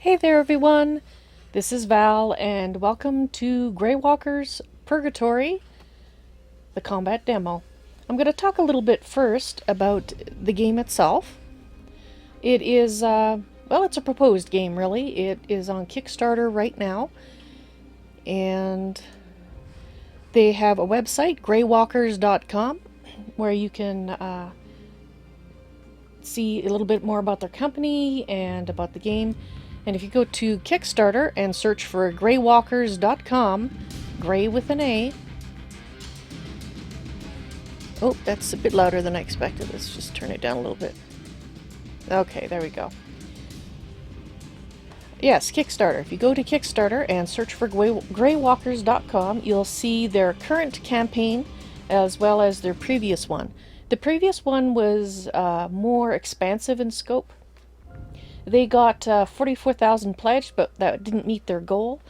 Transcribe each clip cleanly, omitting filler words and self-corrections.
Hey there everyone, this is Val and welcome to Graywalkers Purgatory, the combat demo. I'm going to talk a little bit first about the game itself. It is, well, it's a proposed game really. It is on Kickstarter right now and they have a website, Graywalkers.com, where you can see a little bit more about their company and about the game. And if you go to Kickstarter and search for Graywalkers.com, Gray with an A. Oh, that's a bit louder than I expected. Let's just turn it down a little bit. Okay, there we go. Yes, Kickstarter. If you go to Kickstarter and search for Graywalkers.com, you'll see their current campaign as well as their previous one. The previous one was more expansive in scope. They got 44,000 pledged, but that didn't meet their goal.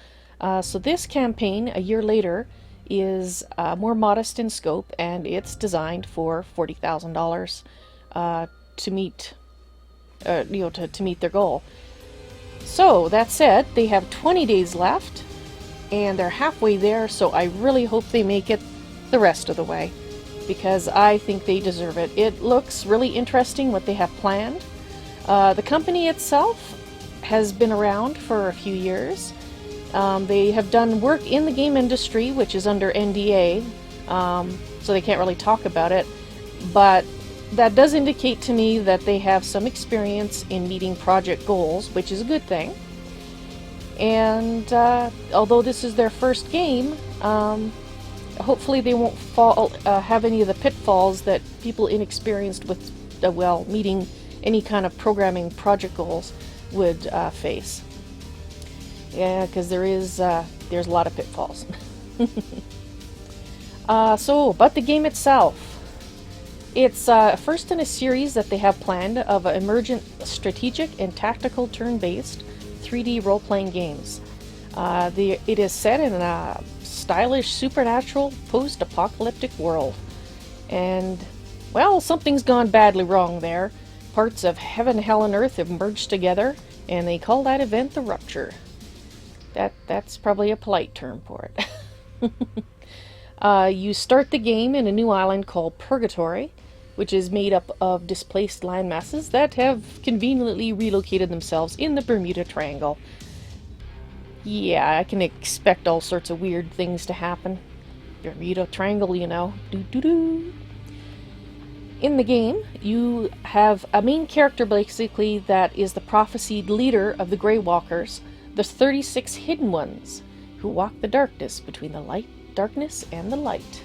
So this campaign, a year later, is more modest in scope, and it's designed for $40,000 to meet, to meet their goal. So that said, they have 20 days left, and they're halfway there. So I really hope they make it the rest of the way, because I think they deserve it. It looks really interesting what they have planned. The company itself has been around for a few years. They have done work in the game industry, which is under NDA, so they can't really talk about it, but that does indicate to me that they have some experience in meeting project goals, which is a good thing. And although this is their first game, hopefully they won't have any of the pitfalls that people inexperienced with, meeting any kind of programming project goals would face. Yeah, because there's a lot of pitfalls. But the game itself, it's first in a series that they have planned of emergent strategic and tactical turn-based 3D role-playing games. It is set in a stylish, supernatural, post-apocalyptic world. And, well, something's gone badly wrong there. Parts of heaven, hell, and earth have merged together, and they call that event the Rupture. That's probably a polite term for it. You start the game in a new island called Purgatory, which is made up of displaced land masses that have conveniently relocated themselves in the Bermuda Triangle. Yeah, I can expect all sorts of weird things to happen. Bermuda Triangle, you know. Doo-doo-doo. In the game, you have a main character, basically, that is the prophesied leader of the Graywalkers, the 36 hidden ones, who walk the darkness between the darkness and the light.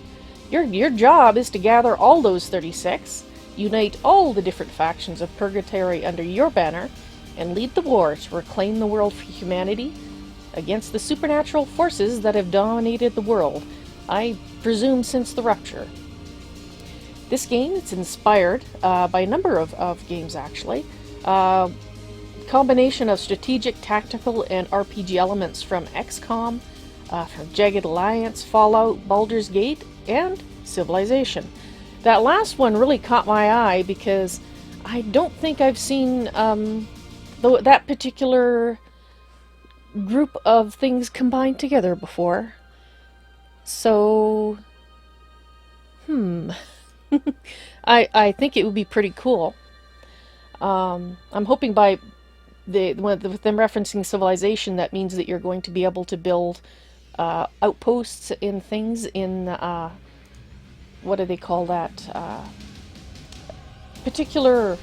Your job is to gather all those 36, unite all the different factions of Purgatory under your banner, and lead the war to reclaim the world for humanity against the supernatural forces that have dominated the world, I presume since the Rupture. This game is inspired by a number of games, actually. Combination of strategic, tactical, and RPG elements from XCOM, from Jagged Alliance, Fallout, Baldur's Gate, and Civilization. That last one really caught my eye because I don't think I've seen that particular group of things combined together before. So, I think it would be pretty cool. I'm hoping with them referencing Civilization, that means that you're going to be able to build outposts and things in, what do they call that? Particular...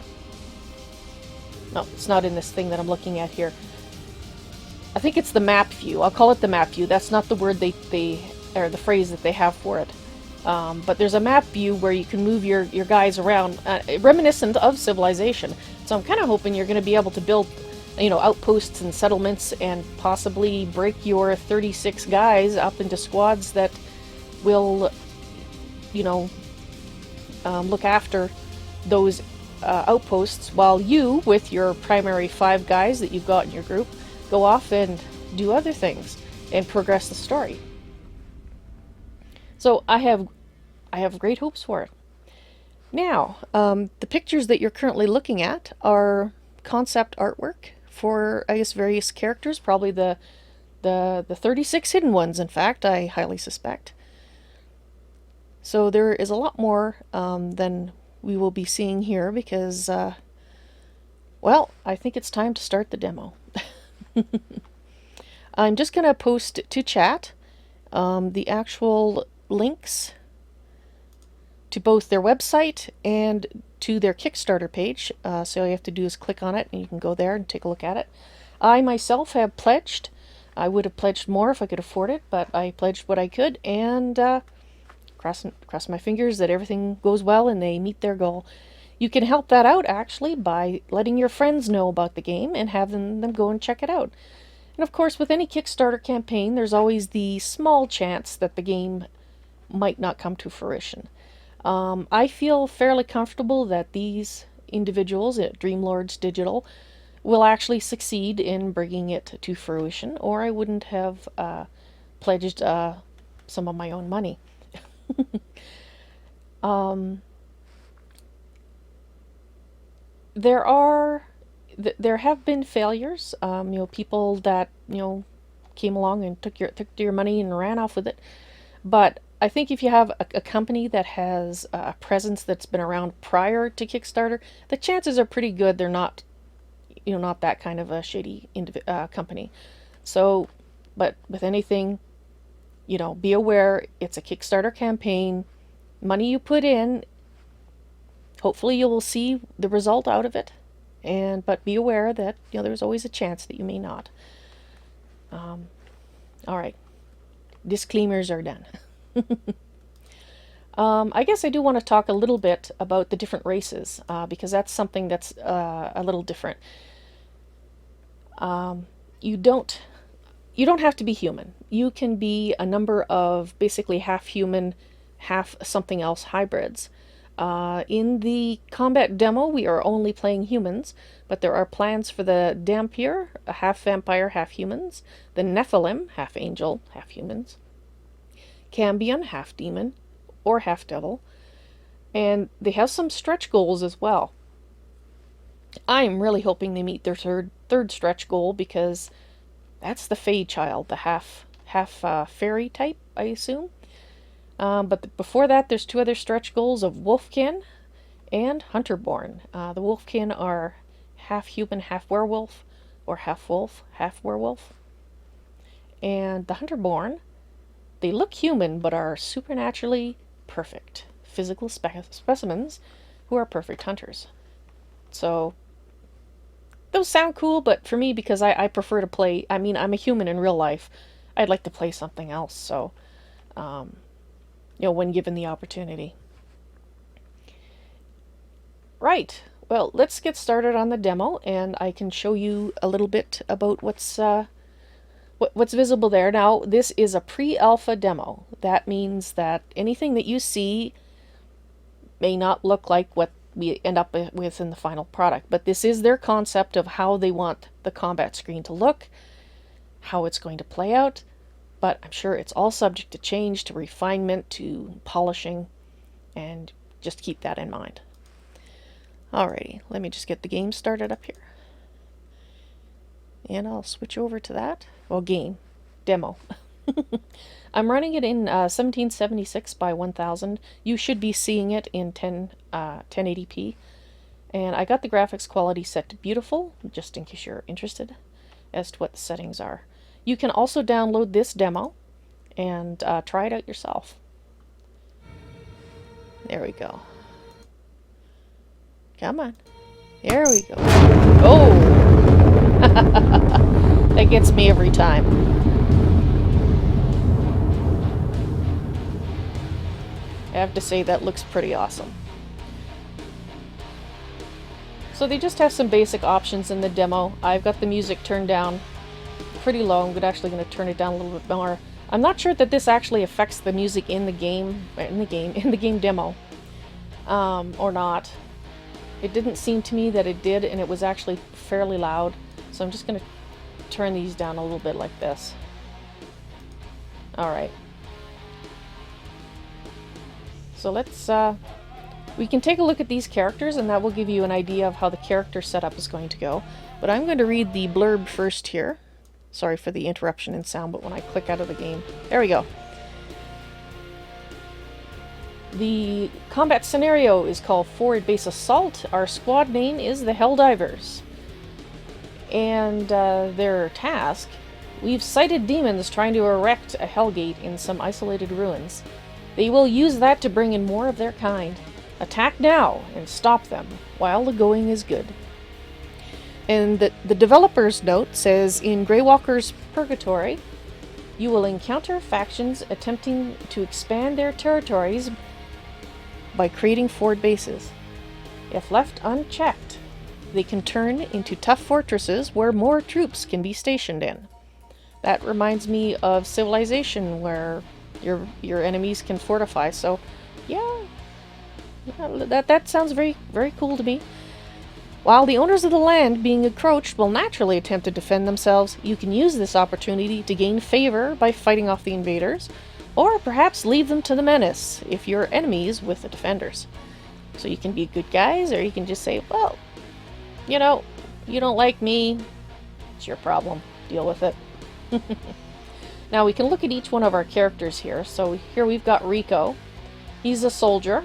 No, it's not in this thing that I'm looking at here. I think it's the map view. I'll call it the map view. That's not the word or the phrase that they have for it. But there's a map view where you can move your guys around, reminiscent of Civilization. So I'm kind of hoping you're going to be able to build, outposts and settlements and possibly break your 36 guys up into squads that will, look after those outposts while you, with your primary 5 guys that you've got in your group, go off and do other things and progress the story. So I have great hopes for it. Now, the pictures that you're currently looking at are concept artwork for, I guess, various characters, probably the 36 hidden ones, in fact, I highly suspect. So there is a lot more than we will be seeing here because, well, I think it's time to start the demo. I'm just going to post to chat the actual links to both their website and to their Kickstarter page. So all you have to do is click on it and you can go there and take a look at it. I myself have pledged. I would have pledged more if I could afford it, but I pledged what I could, and cross my fingers that everything goes well and they meet their goal. You can help that out actually by letting your friends know about the game and having them go and check it out. And of course, with any Kickstarter campaign, there's always the small chance that the game might not come to fruition. I feel fairly comfortable that these individuals at Dreamlords Digital will actually succeed in bringing it to fruition, or I wouldn't have pledged some of my own money. There have been failures. People that came along and took your money and ran off with it. But I think if you have a company that has a presence that's been around prior to Kickstarter, the chances are pretty good they're not that kind of a shady company. So, but with anything, be aware it's a Kickstarter campaign. Money you put in, hopefully you will see the result out of it. But be aware that there's always a chance that you may not. All right, disclaimers are done. I guess I do want to talk a little bit about the different races because that's something that's a little different. You don't have to be human. You can be a number of basically half human, half something else hybrids. In the combat demo, we are only playing humans, but there are plans for the Dampier, half vampire, half humans, the Nephilim, half angel, half humans, Cambion, half demon, or half devil, and they have some stretch goals as well. I'm really hoping they meet their third stretch goal because that's the Fey Child, the half fairy type, I assume. But before that, there's two other stretch goals of Wolfkin and Hunterborn. The Wolfkin are half human, half werewolf, or half wolf, half werewolf. And the Hunterborn, they look human but are supernaturally perfect physical specimens who are perfect hunters. So those sound cool, but for me, because I prefer to play, I'm a human in real life, I'd like to play something else. So when given the opportunity. Right, well, let's get started on the demo, and I can show you a little bit about what's visible there. Now, this is a pre-alpha demo. That means that anything that you see may not look like what we end up with in the final product, but this is their concept of how they want the combat screen to look, how it's going to play out. But I'm sure it's all subject to change, to refinement, to polishing, and just keep that in mind. Alrighty, let me just get the game started up here. And I'll switch over to that. Well, demo. I'm running it in 1776 by 1000. You should be seeing it in 1080p. And I got the graphics quality set to beautiful, just in case you're interested as to what the settings are. You can also download this demo and try it out yourself. There we go. Come on. There we go. Oh! That gets me every time. I have to say that looks pretty awesome. So they just have some basic options in the demo. I've got the music turned down pretty low. I'm actually going to turn it down a little bit more. I'm not sure that this actually affects the music in the game demo, or not. It didn't seem to me that it did, and it was actually fairly loud. So I'm just going to turn these down a little bit like this. All right. So let's We can take a look at these characters, and that will give you an idea of how the character setup is going to go. But I'm going to read the blurb first here. Sorry for the interruption in sound, but when I click out of the game... There we go. The combat scenario is called Forward Base Assault. Our squad name is the Helldivers. And their task: we've sighted demons trying to erect a Hellgate in some isolated ruins. They will use that to bring in more of their kind. Attack now and stop them while the going is good. And the developer's note says, in Graywalkers Purgatory, you will encounter factions attempting to expand their territories by creating forward bases. If left unchecked, they can turn into tough fortresses where more troops can be stationed in. That reminds me of Civilization, where your enemies can fortify. So, yeah, that sounds very, very cool to me. While the owners of the land being encroached will naturally attempt to defend themselves, you can use this opportunity to gain favor by fighting off the invaders, or perhaps leave them to the menace if you're enemies with the defenders. So you can be good guys, or you can just say, well, you know, you don't like me, it's your problem, deal with it. Now we can look at each one of our characters here. So here we've got Rico. He's a soldier.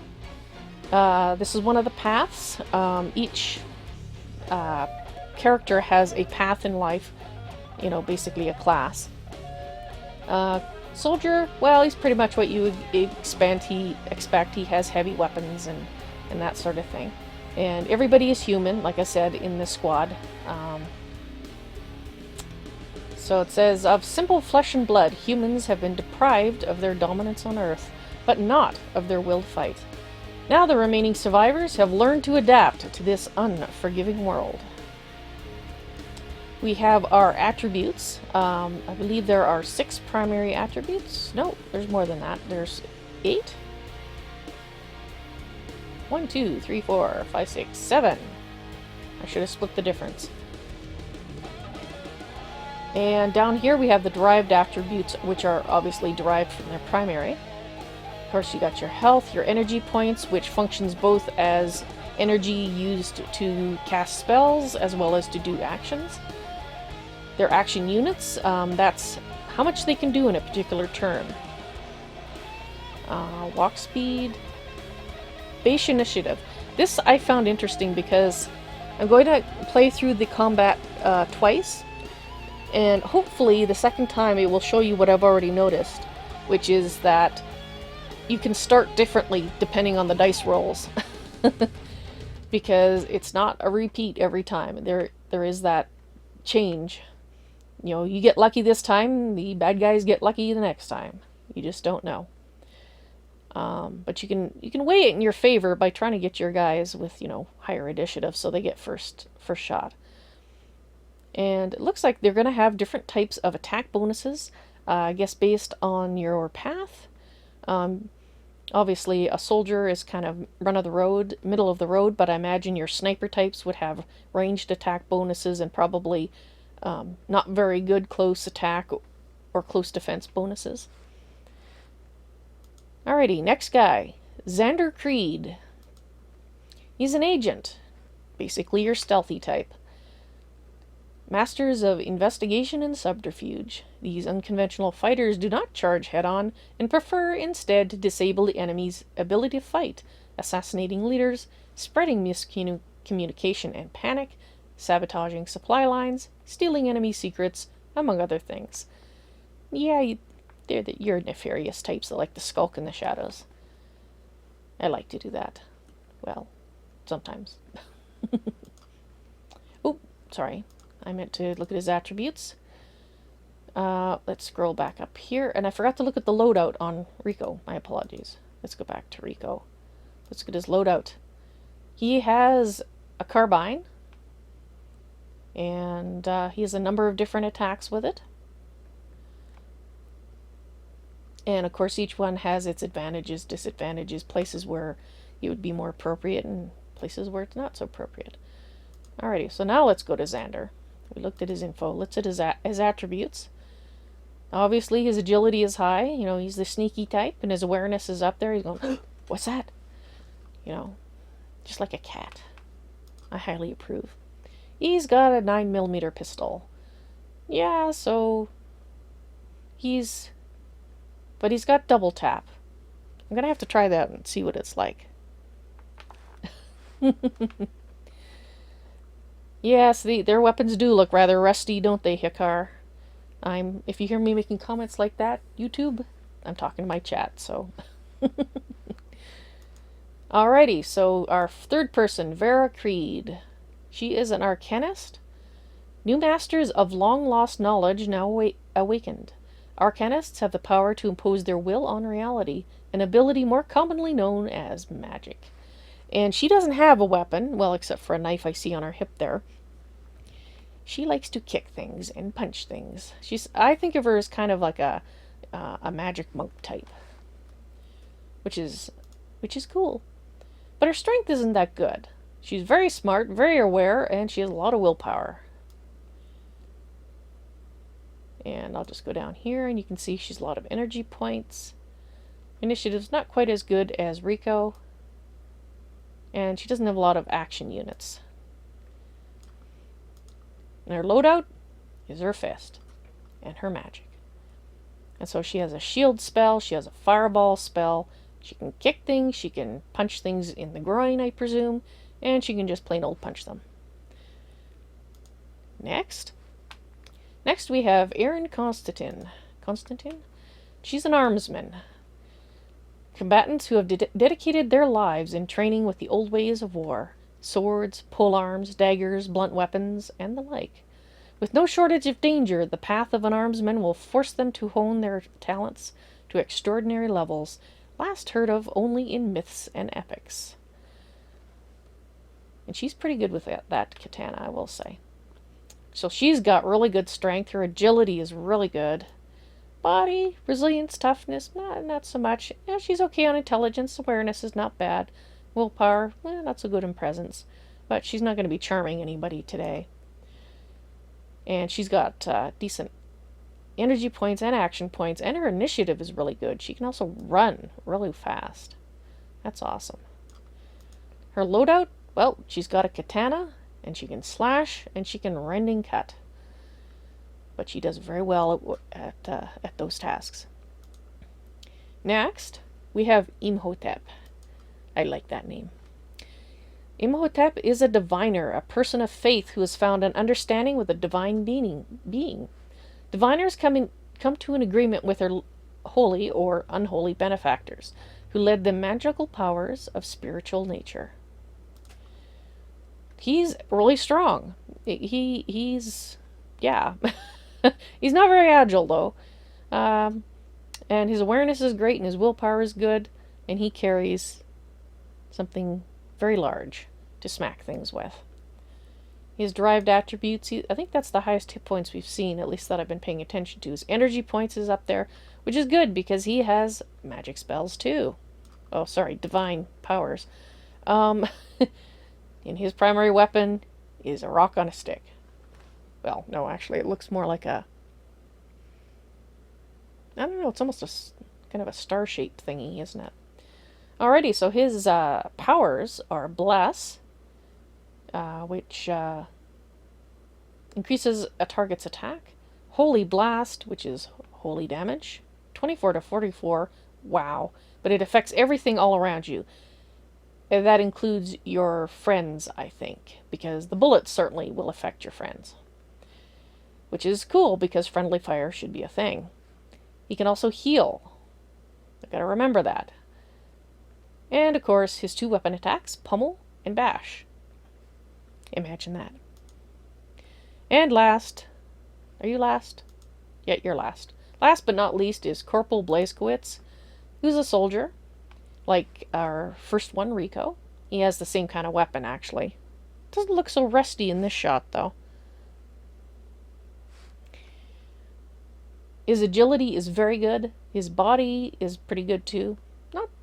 This is one of the paths. Each character has a path in life, you know, basically a class. Soldier, well, he's pretty much what you would expect. He has heavy weapons and that sort of thing. And everybody is human, like I said, in this squad. So it says, of simple flesh and blood, humans have been deprived of their dominance on Earth, but not of their will to fight. Now the remaining survivors have learned to adapt to this unforgiving world. We have our attributes. I believe there are 6 primary attributes. No, there's more than that. There's 8. 1, 2, 3, 4, 5, 6, 7. I should have split the difference. And down here we have the derived attributes, which are obviously derived from their primary. Of course, you got your health, your energy points, which functions both as energy used to cast spells as well as to do actions. Their action units, that's how much they can do in a particular turn. Walk speed. Base initiative. This I found interesting because I'm going to play through the combat twice, and hopefully the second time it will show you what I've already noticed, which is that you can start differently depending on the dice rolls. Because it's not a repeat every time. There is that change. You know, you get lucky this time, the bad guys get lucky the next time. You just don't know. But you can weigh it in your favor by trying to get your guys with, you know, higher initiative so they get first shot. And it looks like they're going to have different types of attack bonuses, I guess based on your path. Obviously, a soldier is kind of middle of the road, but I imagine your sniper types would have ranged attack bonuses and probably not very good close attack or close defense bonuses. Alrighty, next guy, Xander Creed. He's an agent, basically your stealthy type. Masters of investigation and subterfuge. These unconventional fighters do not charge head-on and prefer instead to disable the enemy's ability to fight, assassinating leaders, spreading miscommunication and panic, sabotaging supply lines, stealing enemy secrets, among other things. Yeah, you're nefarious types that like to skulk in the shadows. I like to do that. Well, sometimes. Oh, sorry. I meant to look at his attributes. Let's scroll back up here. And I forgot to look at the loadout on Rico. My apologies. Let's go back to Rico. Let's look at his loadout. He has a carbine. And he has a number of different attacks with it. And of course each one has its advantages, disadvantages, places where it would be more appropriate and places where it's not so appropriate. Alrighty, so now let's go to Xander. We looked at his info. Let's look at his attributes. Obviously his agility is high. You know, he's the sneaky type and his awareness is up there. He's going, what's that? You know, just like a cat. I highly approve. He's got a 9mm pistol. Yeah, so but he's got double tap. I'm gonna have to try that and see what it's like. Yes, their weapons do look rather rusty, don't they, Hikar? If you hear me making comments like that, YouTube, I'm talking to my chat, so. Alrighty, so our third person, Vera Creed. She is an arcanist. New masters of long-lost knowledge now awakened. Arcanists have the power to impose their will on reality, an ability more commonly known as magic. And she doesn't have a weapon, well, except for a knife I see on her hip there. She likes to kick things and punch things. I think of her as kind of like a magic monk type, which is cool. But her strength isn't that good. She's very smart, very aware, and she has a lot of willpower. And I'll just go down here, and you can see she's a lot of energy points. Initiative's not quite as good as Rico, and she doesn't have a lot of action units. And her loadout is her fist and her magic. And so she has a shield spell, she has a fireball spell, she can kick things, she can punch things in the groin, I presume, and she can just plain old punch them. Next we have Erin Constantin. She's an armsman. Combatants who have dedicated their lives in training with the old ways of war. Swords, polearms, daggers, blunt weapons, and the like. With no shortage of danger, the path of an armsman will force them to hone their talents to extraordinary levels, last heard of only in myths and epics. And she's pretty good with that katana, I will say. So she's got really good strength. Her agility is really good. Body, resilience, toughness, not so much. Yeah, she's okay on intelligence. Awareness is not bad. Willpower, not so good in presence. But she's not going to be charming anybody today. And she's got decent energy points and action points. And her initiative is really good. She can also run really fast. That's awesome. Her loadout, well, she's got a katana. And she can slash, and she can rending cut. But she does very well at those tasks. Next, we have Imhotep. I like that name. Imhotep is a diviner, a person of faith who has found an understanding with a divine being. Diviners come to an agreement with their holy or unholy benefactors, who led them magical powers of spiritual nature. He's really strong. He's yeah. He's not very agile, though. And his awareness is great, and his willpower is good, and he carries something very large to smack things with. His derived attributes, I think that's the highest hit points we've seen, at least that I've been paying attention to. His energy points is up there, which is good, because he has magic spells, too. Oh, sorry, divine powers. And his primary weapon is a rock on a stick. Well, no, actually, it looks more like I don't know, it's almost kind of a star-shaped thingy, isn't it? Alrighty, so his powers are Bless, which increases a target's attack. Holy Blast, which is holy damage. 24 to 44, wow. But it affects everything all around you. That includes your friends, I think, because the bullets certainly will affect your friends. Which is cool, because friendly fire should be a thing. He can also heal. I've got to remember that. And, of course, his two weapon attacks, Pummel and Bash. Imagine that. And last... Are you last? Yeah, you're last. Last but not least is Corporal Blazkowicz, who's a soldier. Like our first one, Rico. He has the same kind of weapon, actually. Doesn't look so rusty in this shot, though. His agility is very good. His body is pretty good, too.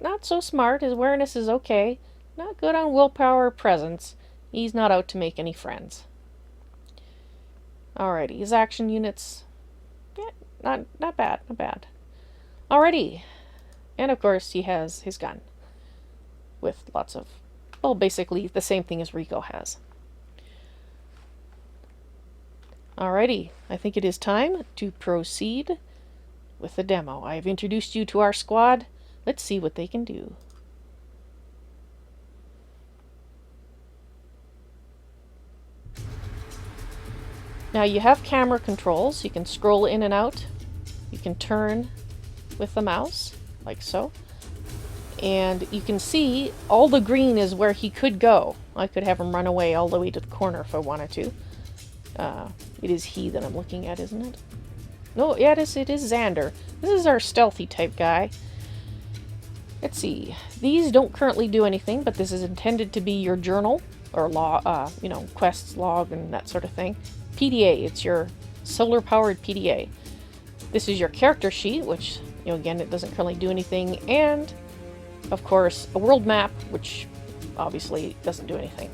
Not so smart. His awareness is okay. Not good on willpower or presence. He's not out to make any friends. Alrighty, his action units... Yeah, not bad. Alrighty. And, of course, he has his gun. with lots of, well, basically the same thing as Rico has. Alrighty, I think it is time to proceed with the demo. I've introduced you to our squad. Let's see what they can do. Now you have camera controls. You can scroll in and out. You can turn with the mouse, like so. And you can see all the green is where he could go. I could have him run away all the way to the corner if I wanted to. It is he that I'm looking at, isn't it? No, yeah, it is Xander. This is our stealthy type guy. Let's see. These don't currently do anything, but this is intended to be your journal, or log, you know, quests, log, and that sort of thing. PDA, it's your solar-powered PDA. This is your character sheet, which, you know, again, it doesn't currently do anything, and, of course, a world map, which obviously doesn't do anything.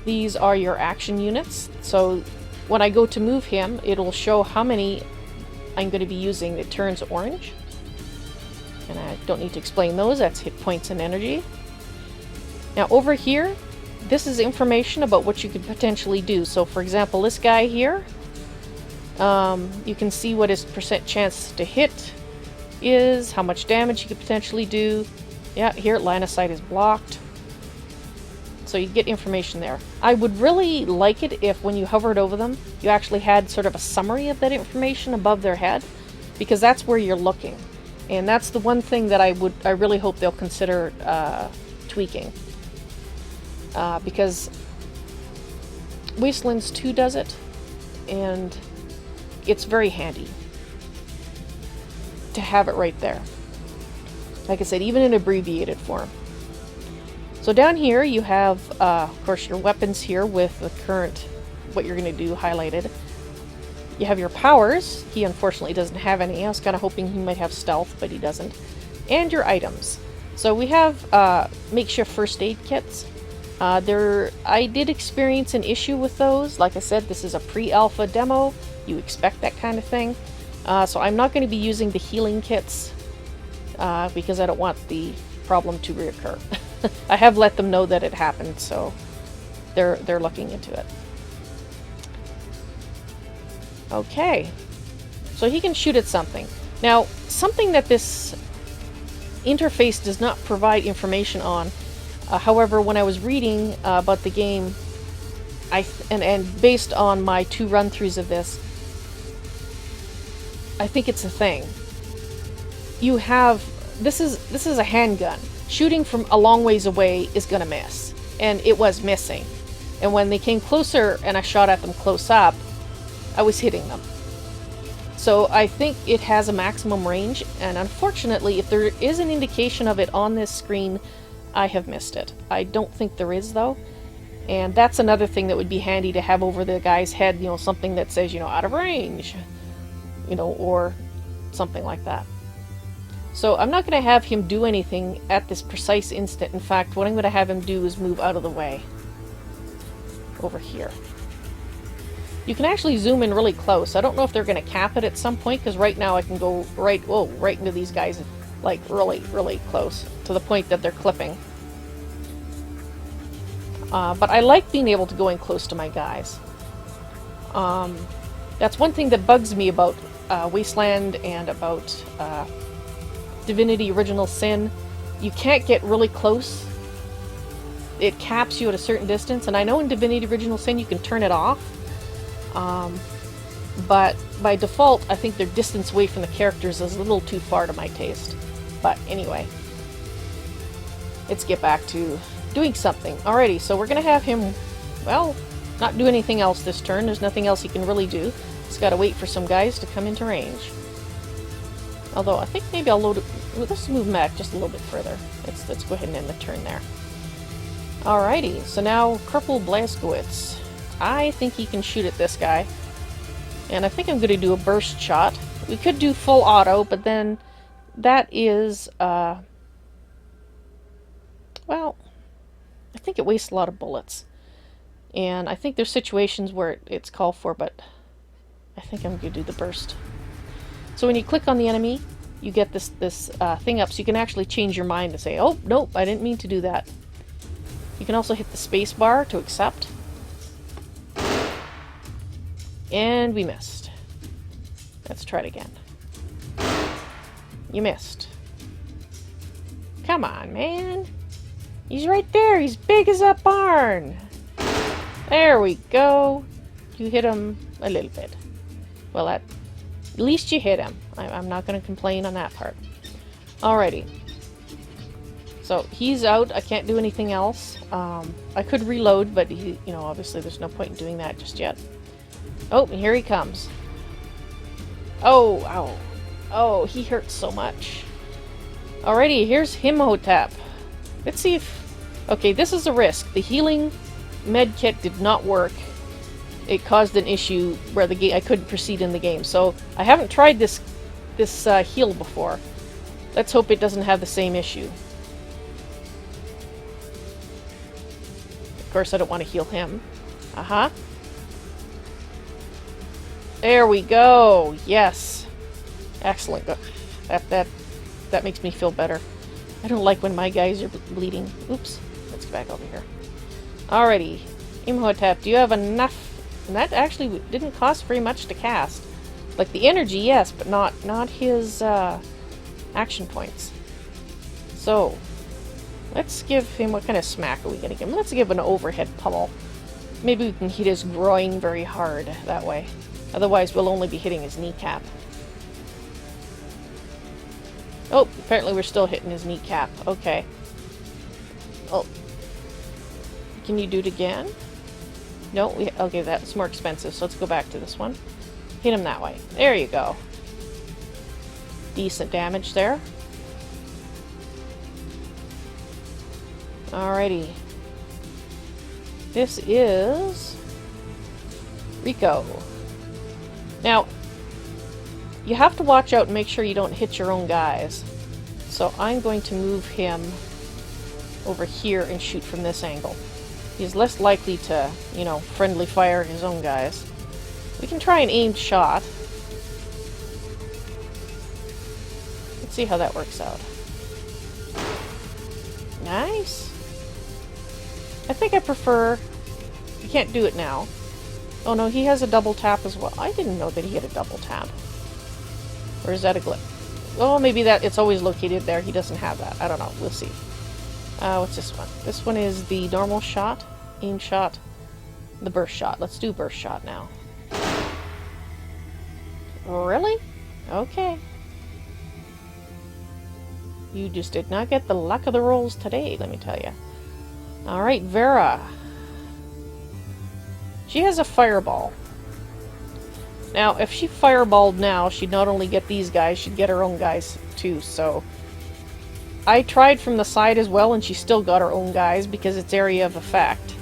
These are your action units, so when I go to move him, it'll show how many I'm going to be using that turns orange. And I don't need to explain those, that's hit points and energy. Now over here, this is information about what you could potentially do. So for example, this guy here, you can see what his percent chance to hit is, how much damage he could potentially do. Yeah, here line of sight is blocked. So you get information there. I would really like it if when you hovered over them, you actually had sort of a summary of that information above their head, because that's where you're looking. And that's the one thing that I really hope they'll consider tweaking. Because Wastelands 2 does it, and it's very handy to have it right there. Like I said, even in abbreviated form. So down here you have, of course, your weapons here with the current, what you're going to do highlighted. You have your powers. He unfortunately doesn't have any. I was kind of hoping he might have stealth, but he doesn't. And your items. So we have makeshift first aid kits. I did experience an issue with those. Like I said, this is a pre-alpha demo. You expect that kind of thing. So I'm not going to be using the healing kits because I don't want the problem to reoccur. I have let them know that it happened, so they're looking into it. Okay, so he can shoot at something. Now, something that this interface does not provide information on, however, when I was reading about the game, and based on my 2 run-throughs of this, I think it's a thing. You have, this is a handgun. Shooting from a long ways away is gonna miss, and it was missing. And when they came closer and I shot at them close up, I was hitting them. So I think it has a maximum range, and unfortunately, if there is an indication of it on this screen, I have missed it. I don't think there is, though. And that's another thing that would be handy to have over the guy's head, you know, something that says, you know, out of range, you know, or something like that. So I'm not going to have him do anything at this precise instant. In fact, what I'm going to have him do is move out of the way. Over here. You can actually zoom in really close. I don't know if they're going to cap it at some point, because right now I can go right into these guys, like really, really close, to the point that they're clipping. But I like being able to go in close to my guys. That's one thing that bugs me about Wasteland and about Divinity Original Sin. You can't get really close. It caps you at a certain distance, and I know in Divinity Original Sin you can turn it off. But by default, I think their distance away from the characters is a little too far to my taste. But anyway, let's get back to doing something. Alrighty, so we're gonna have him, well, not do anything else this turn. There's nothing else he can really do. Just gotta wait for some guys to come into range. Although, I think maybe I'll load it. Let's move him back just a little bit further. Let's go ahead and end the turn there. Alrighty, so now Corporal Blazkowicz. I think he can shoot at this guy. And I think I'm going to do a burst shot. We could do full auto, but then that is, well, I think it wastes a lot of bullets. And I think there's situations where it's called for, but I think I'm going to do the burst. So when you click on the enemy, you get this thing up, so you can actually change your mind and say, oh, nope, I didn't mean to do that. You can also hit the space bar to accept. And we missed. Let's try it again. You missed. Come on, man. He's right there. He's big as that barn. There we go. You hit him a little bit. Well, at least you hit him. I'm not going to complain on that part. Alrighty. So he's out. I can't do anything else. I could reload, but he, you know, obviously there's no point in doing that just yet. Oh, and here he comes. Oh, ow. Oh, he hurts so much. Alrighty, here's Imhotep. Let's see if... Okay, this is a risk. The healing med kit did not work. It caused an issue where the game I couldn't proceed in the game. So I haven't tried this heal before. Let's hope it doesn't have the same issue. Of course, I don't want to heal him. Uh-huh. There we go. Yes. Excellent. That makes me feel better. I don't like when my guys are bleeding. Oops. Let's get back over here. Alrighty. Imhotep, do you have enough? And that actually didn't cost very much to cast. Like the energy, yes, but not his action points. So, let's give him... What kind of smack are we going to give him? Let's give him an overhead pummel. Maybe we can hit his groin very hard that way. Otherwise, we'll only be hitting his kneecap. Oh, apparently we're still hitting his kneecap. Okay. Oh. Can you do it again? No, okay, that's more expensive, so let's go back to this one. Hit him that way. There you go. Decent damage there. Alrighty. This is... Rico. Now, you have to watch out and make sure you don't hit your own guys. So I'm going to move him over here and shoot from this angle. He's less likely to, you know, friendly fire his own guys. We can try an aimed shot. Let's see how that works out. Nice. I think I prefer... You can't do it now. Oh no, he has a double tap as well. I didn't know that he had a double tap. Or is that a glitch? Oh, maybe that it's always located there. He doesn't have that. I don't know. We'll see. What's this one? This one is the normal shot, aim shot, the burst shot. Let's do burst shot now. Really? Okay. You just did not get the luck of the rolls today, let me tell you. Alright, Vera. She has a fireball. Now, if she fireballed now, she'd not only get these guys, she'd get her own guys too, so... I tried from the side as well, and she still got her own guys because it's area of effect.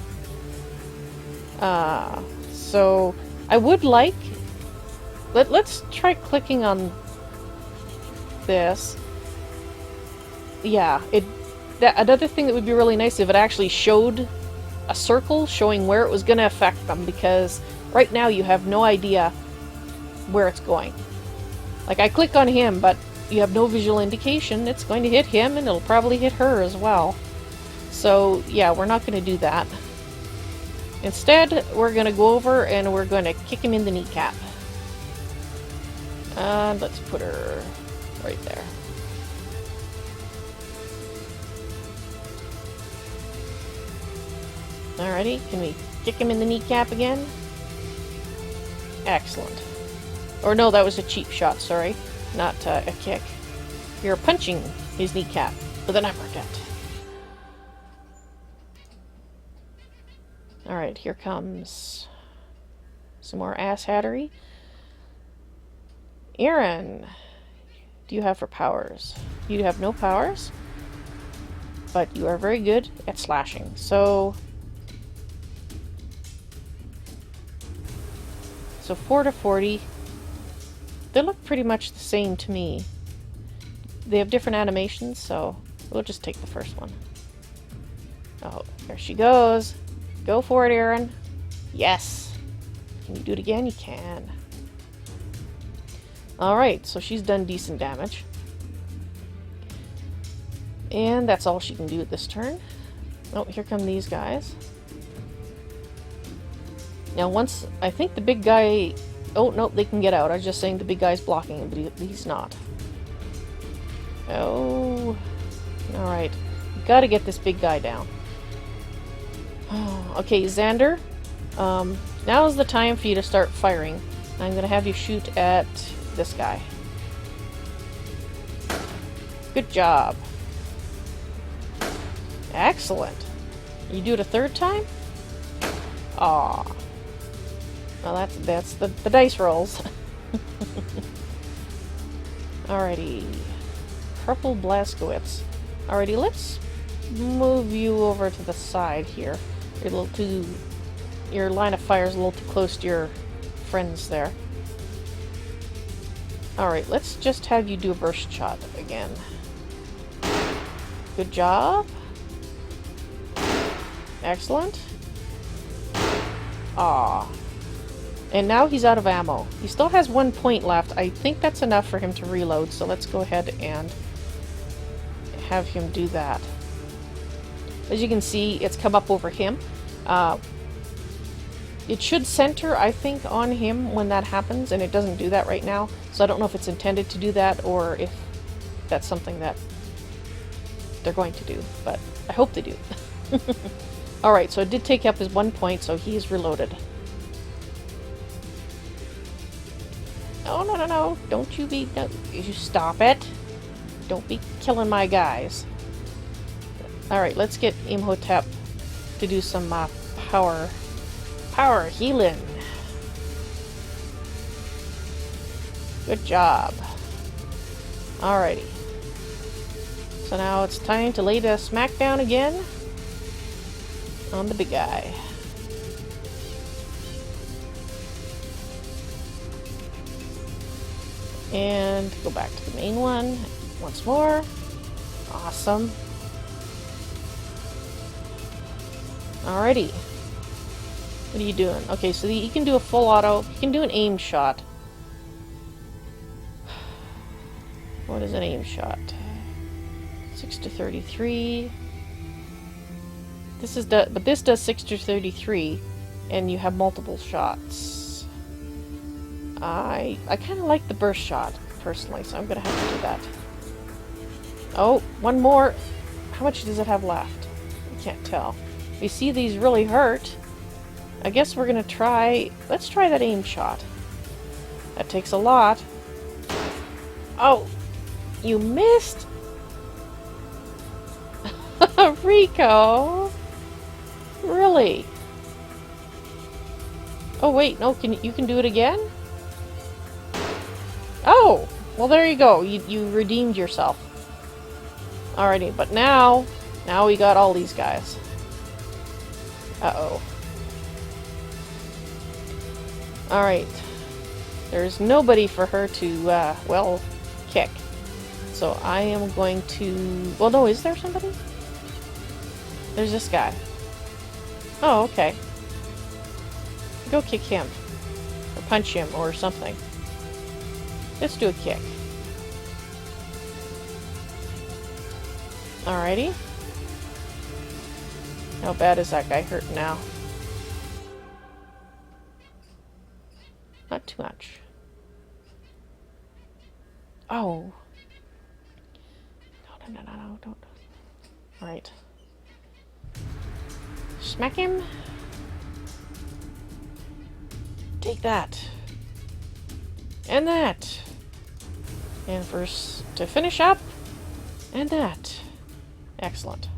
So, I would like... Let's try clicking on this. Yeah, another thing that would be really nice if it actually showed a circle showing where it was going to affect them, because right now you have no idea where it's going. Like, I click on him, but you have no visual indication. It's going to hit him, and it'll probably hit her as well. So, yeah, we're not going to do that. Instead, we're going to go over and we're going to kick him in the kneecap. And let's put her right there. Alrighty, can we kick him in the kneecap again? Excellent. Or no, that was a cheap shot, sorry. Not a kick. You're punching his kneecap with an uppercut. Alright, here comes some more asshattery. Aaron, do you have for powers? You have no powers, but you are very good at slashing. So 4 to 40. They look pretty much the same to me. They have different animations, so we'll just take the first one. Oh, there she goes. Go for it, Aaron. Yes. Can you do it again? You can. Alright, so she's done decent damage. And that's all she can do at this turn. Oh, here come these guys. Now once, I think the big guy... Oh, no, they can get out. I was just saying the big guy's blocking him, but he's not. Oh... Alright. Gotta get this big guy down. Okay, Xander. Now's the time for you to start firing. I'm gonna have you shoot at this guy. Good job. Excellent. You do it a third time? Aw. Well, that's the dice rolls. Alrighty. Purple Blaskowitz. Alrighty, let's move you over to the side here. You're a little too... Your line of fire is a little too close to your friends there. Alright, let's just have you do a burst shot again. Good job. Excellent. Ah. And now he's out of ammo. He still has 1 point left. I think that's enough for him to reload, so let's go ahead and have him do that. As you can see, it's come up over him. It should center, I think, on him when that happens, and it doesn't do that right now. So I don't know if it's intended to do that or if that's something that they're going to do, but I hope they do. Alright, so it did take up his 1 point, so he is reloaded. Oh, no, no, no. Don't you be... No, you stop it. Don't be killing my guys. Alright, let's get Imhotep to do some power healing. Good job. Alrighty. So now it's time to lay the smackdown again on the big guy. And go back to the main one once more. Awesome. Alrighty. What are you doing? Okay, so you can do a full auto. You can do an aim shot. What is an aim shot? 6 to 33. This is but this does 6 to 33, and you have multiple shots. I kind of like the burst shot personally, so I'm gonna have to do that. Oh, one more. How much does it have left? I can't tell. You see, these really hurt. I guess we're gonna try. Let's try that aim shot. That takes a lot. Oh, you missed. Rico. Really? Oh wait, no. You can do it again? Oh, well there you go. You redeemed yourself. Alrighty, but now we got all these guys. Uh-oh. Alright. There's nobody for her to, well, kick. So I am going to... Well, no, is there somebody? There's this guy. Oh, okay. Go kick him. Or punch him, or something. Let's do a kick. Alrighty. How bad is that guy hurt now? Not too much. Oh. No, don't. Alright. Smack him. Take that. And that. And first to finish up. And that. Excellent.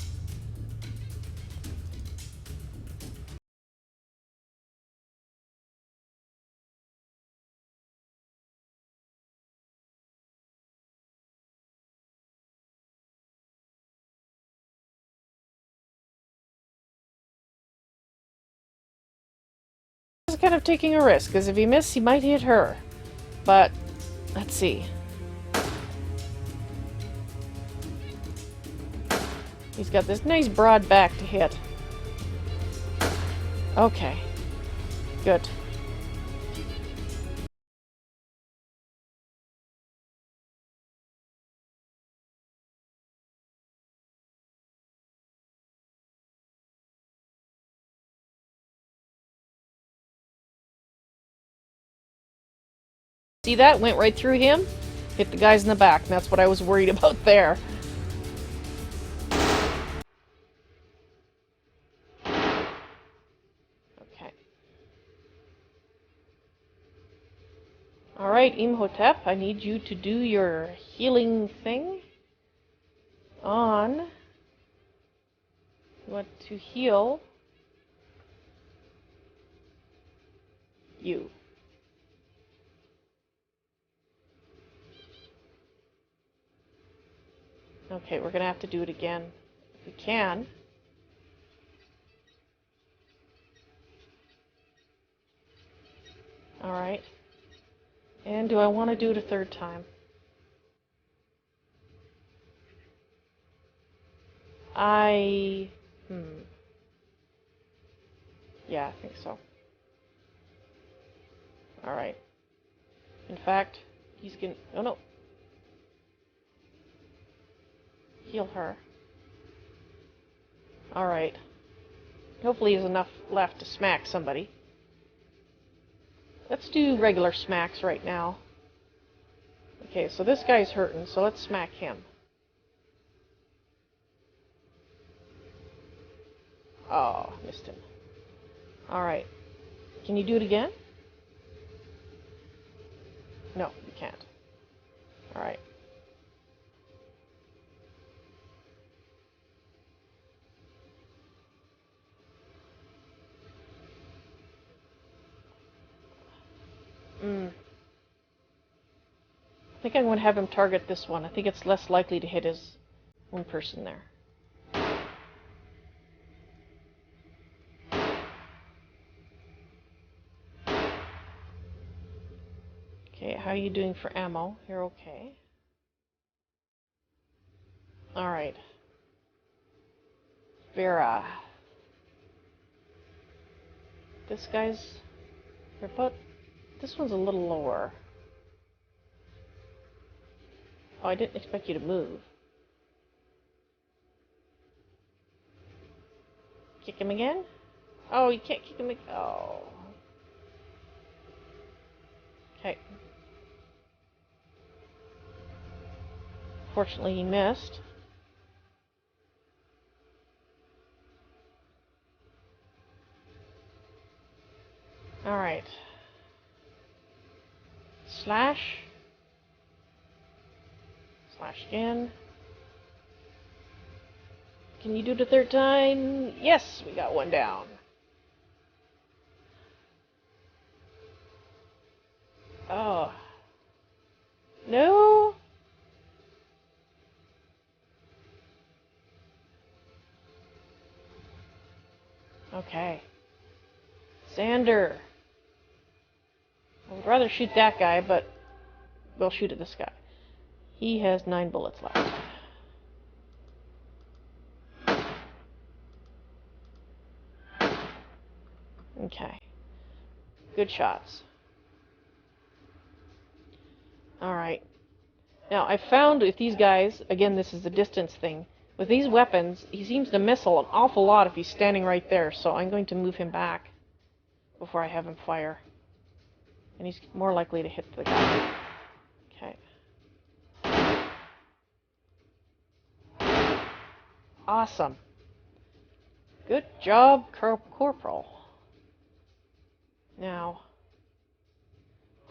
This is kind of taking a risk, because if he misses, he might hit her. But, let's see. He's got this nice broad back to hit. Okay. Good. See that? Went right through him. Hit the guys in the back. And that's what I was worried about there. Okay. Alright, Imhotep, I need you to do your healing thing on... You want to heal you. Okay, we're gonna have to do it again. If we can. Alright. And do I want to do it a third time? Yeah, I think so. Alright. In fact, he's gonna... Oh no. Heal her. Alright. Hopefully there's enough left to smack somebody. Let's do regular smacks right now. Okay, so this guy's hurting, so let's smack him. Oh, missed him. Alright. Can you do it again? No, you can't. Alright. I think I'm going to have him target this one. I think it's less likely to hit his one person there. Okay, how are you doing for ammo? You're okay. Alright. Vera. This guy's... This one's a little lower. Oh, I didn't expect you to move. Kick him again? Oh, you can't kick him again. Oh. Okay. Fortunately, he missed. Alright. Slash. Slash again. Can you do it a third time? Yes, we got one down. Oh. No? Okay. Xander. I would rather shoot that guy, but we'll shoot at this guy. He has 9 bullets left. Okay. Good shots. Alright. Now, I found with these guys, again, this is a distance thing, with these weapons, he seems to miss an awful lot if he's standing right there, so I'm going to move him back before I have him fire. And he's more likely to hit the guy. Okay. Awesome. Good job, Corporal. Now,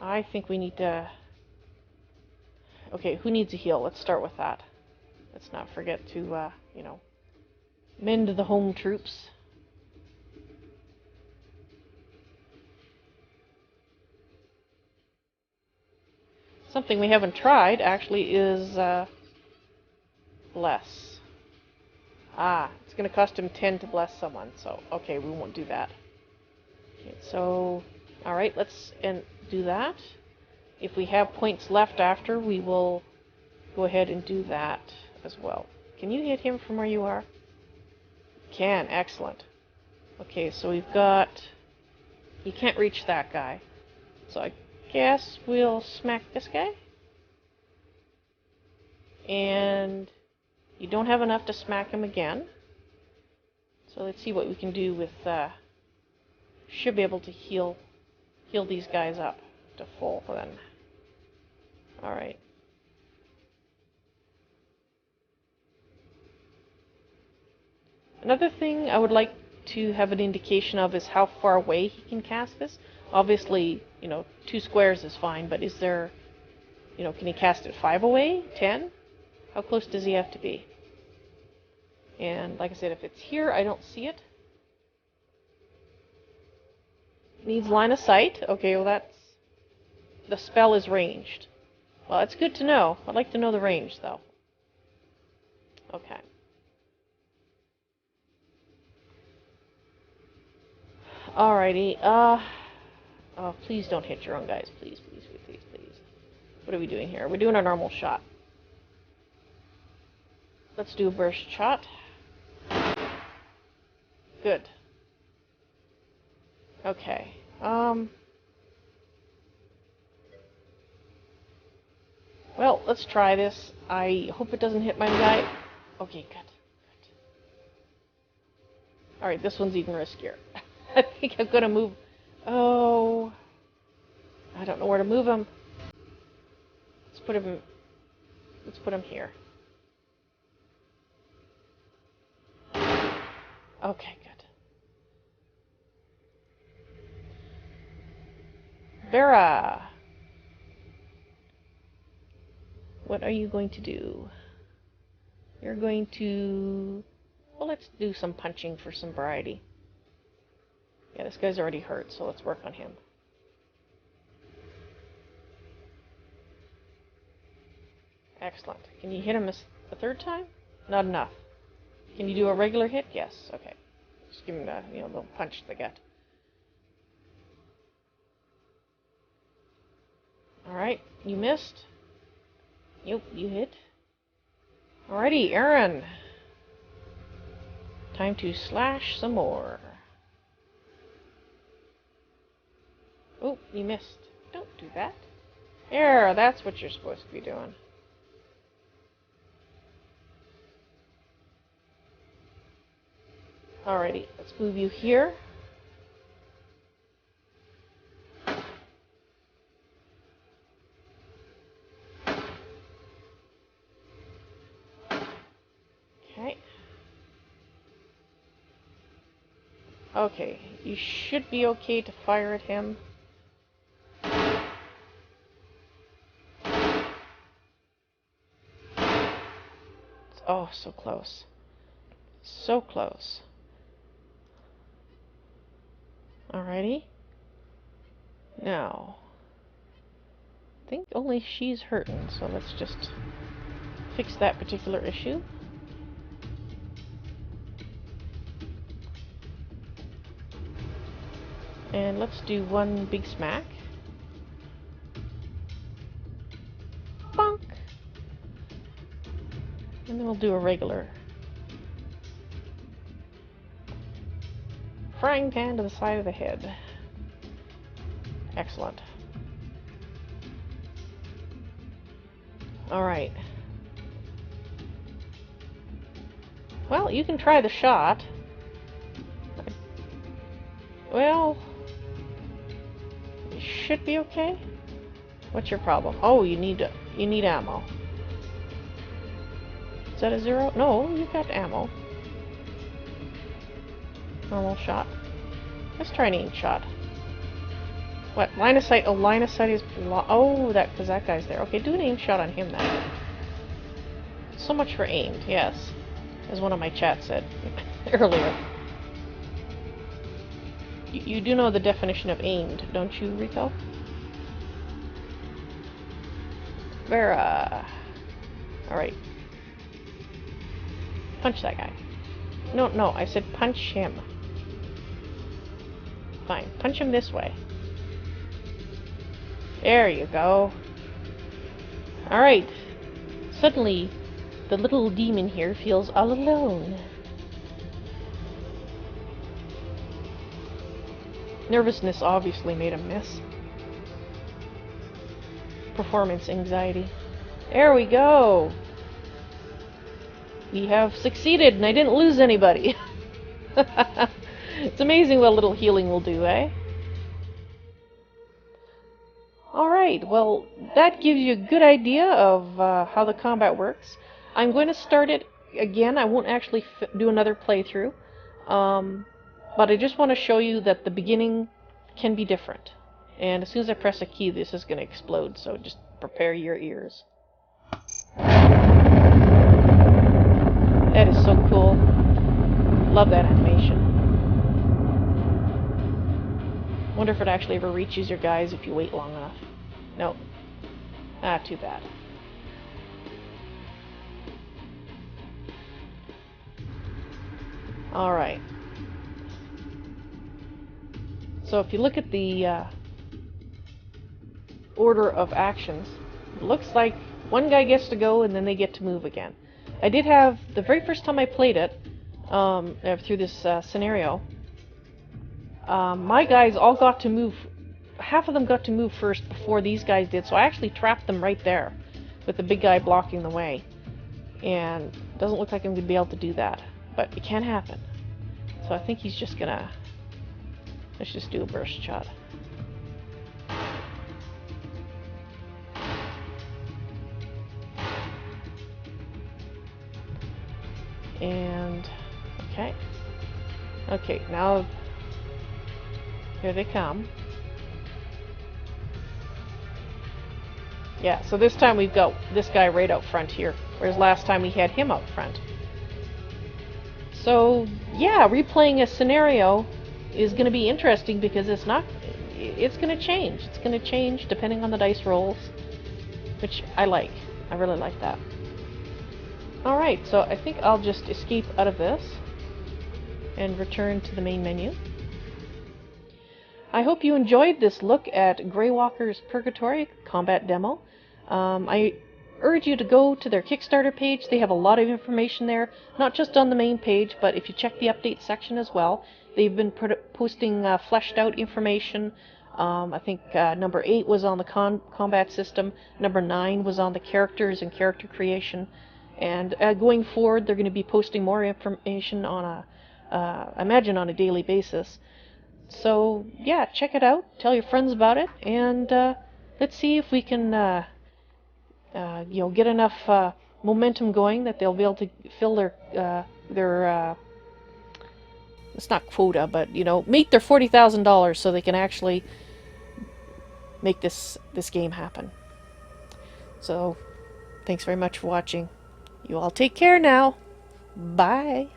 I think we need to... Okay, who needs a heal? Let's start with that. Let's not forget to, you know, mend the home troops. Something we haven't tried, actually, is, bless. Ah, it's going to cost him 10 to bless someone, so, okay, we won't do that. Okay, so, alright, let's do that. If we have points left after, we will go ahead and do that as well. Can you hit him from where you are? Can, excellent. Okay, so we've got... You can't reach that guy. So I guess we'll smack this guy. And you don't have enough to smack him again. So let's see what we can do with... should be able to heal these guys up to full then. Alright. Another thing I would like to have an indication of is how far away he can cast this. Obviously, 2 squares is fine, but is there, can he cast it 5 away? 10? How close does he have to be? And like I said, if it's here, I don't see it. Needs line of sight. Okay, well that's... The spell is ranged. Well, it's good to know. I'd like to know the range, though. Okay. Alrighty, oh, please don't hit your own guys. Please, please, please, please, please. What are we doing here? We're doing a normal shot. Let's do a burst shot. Good. Okay, well, let's try this. I hope it doesn't hit my guy. Okay, good. Alright, this one's even riskier. I think I'm gonna move... Oh... I don't know where to move him. Let's put him here. Okay, good. Vera! What are you going to do? You're going to... Well, let's do some punching for some variety. Yeah, this guy's already hurt, so let's work on him. Excellent. Can you hit him a third time? Not enough. Can you do a regular hit? Yes. Okay. Just give him a, little punch to the gut. Alright, you missed. Yep, you hit. Alrighty, Aaron. Time to slash some more. Oh, you missed. Don't do that. There, that's what you're supposed to be doing. Alrighty, let's move you here. Okay. Okay, you should be okay to fire at him. Oh, so close. So close. Alrighty. Now, I think only she's hurting, so let's just fix that particular issue. And let's do one big smack. Bonk! And then we'll do a regular frying pan to the side of the head. Excellent. Alright. Well, you can try the shot. Well, you should be okay. What's your problem? Oh, you need ammo. Is that a 0? No, you've got ammo. Normal shot. Let's try an aim shot. What? Line of sight? Oh, line of sight is... Oh, because that guy's there. Okay, do an aim shot on him then. So much for aimed, yes. As one of my chats said earlier. You do know the definition of aimed, don't you, Rico? Vera. Alright. Punch that guy. No, I said punch him. Fine, punch him this way. There you go. Alright. Suddenly, the little demon here feels all alone. Nervousness obviously made him miss. Performance anxiety. There we go! We have succeeded, and I didn't lose anybody. It's amazing what a little healing will do, eh? Alright. Alright, well, that gives you a good idea of how the combat works. I'm going to start it again. I won't actually do another playthrough, but I just want to show you that the beginning can be different. And as soon as I press a key, this is going to explode, so just prepare your ears. That is so cool. Love that animation. Wonder if it actually ever reaches your guys if you wait long enough. No. Ah, too bad. Alright. So if you look at the order of actions, it looks like one guy gets to go and then they get to move again. I did have, the very first time I played it, through this scenario, my guys all got to move, half of them got to move first before these guys did, so I actually trapped them right there with the big guy blocking the way. And it doesn't look like I'm going to be able to do that, but it can happen. So I think he's just gonna, let's just do a burst shot. And, okay, now here they come. Yeah, so this time we've got this guy right out front here, whereas last time we had him out front. So, yeah, replaying a scenario is going to be interesting because it's going to change. It's going to change depending on the dice rolls, which I like. I really like that. Alright, so I think I'll just escape out of this and return to the main menu. I hope you enjoyed this look at Graywalkers Purgatory combat demo. I urge you to go to their Kickstarter page. They have a lot of information there, not just on the main page, but if you check the update section as well. They've been posting fleshed out information. I think number 8 was on the combat system, number 9 was on the characters and character creation, and going forward they're going to be posting more information on I imagine on a daily basis. So yeah, check it out, tell your friends about it, and let's see if we can get enough momentum going that they'll be able to fill their it's not quota, but meet their $40,000 so they can actually make this game happen. So thanks very much for watching. You all take care now. Bye.